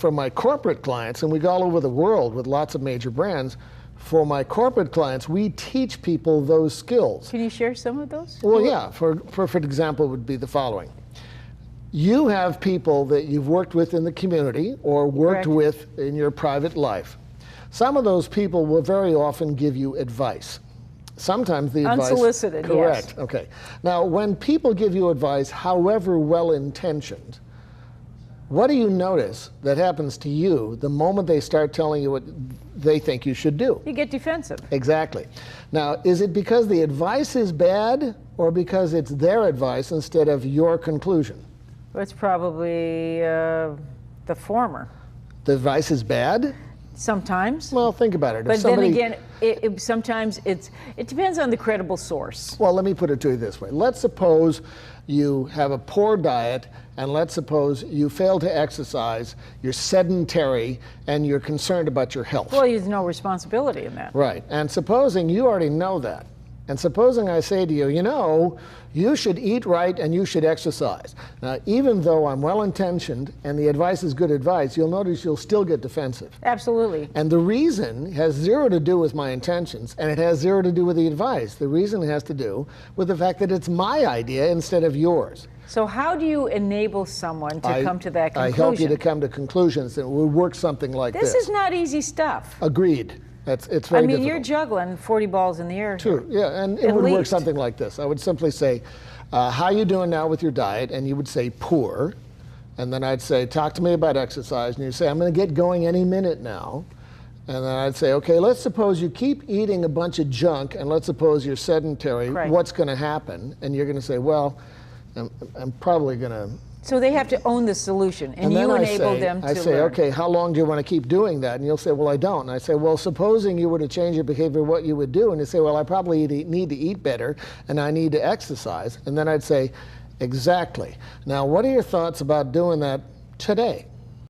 for my corporate clients, and we go all over the world with lots of major brands, for my corporate clients, we teach people those skills. Can you share some of those? Well, yeah. For example, would be the following. You have people that you've worked with in the community or worked with in your private life. Some of those people will very often give you advice. Sometimes the advice... Unsolicited, correct. yes. Okay. Now, when people give you advice, however well-intentioned, what do you notice that happens to you the moment they start telling you what they think you should do? You get defensive. Exactly. Now, is it because the advice is bad or because it's their advice instead of your conclusion? Well, it's probably the former. The advice is bad? Sometimes. Well, think about it. But then again, sometimes it depends on the credible source. Well, let me put it to you this way. Let's suppose you have a poor diet, and let's suppose you fail to exercise, you're sedentary, and you're concerned about your health. Well, there's no responsibility in that. Right. And supposing you already know that, and supposing I say to you, you know, you should eat right and you should exercise. Now, even though I'm well-intentioned and the advice is good advice, you'll notice you'll still get defensive. Absolutely. And the reason has zero to do with my intentions, and it has zero to do with the advice. The reason has to do with the fact that it's my idea instead of yours. So how do you enable someone to come to that conclusion? I help you to come to conclusions that will work something like this. This is not easy stuff. Agreed. It's very difficult. I mean, you're juggling 40 balls in the air. True, yeah, and it would work something like this. I would simply say, how you doing now with your diet? And you would say, poor. And then I'd say, talk to me about exercise. And you'd say, I'm going to get going any minute now. And then I'd say, okay, let's suppose you keep eating a bunch of junk, and let's suppose you're sedentary. Right. What's going to happen? And you're going to say, well, I'm probably going to... So they have to own the solution, and you enable them to I say, learn. okay, how long do you want to keep doing that? And you'll say, well, I don't. And I say, well, supposing you were to change your behavior, what you would do? And you say, well, I probably need to eat better, and I need to exercise. And then I'd say, exactly. Now, what are your thoughts about doing that today?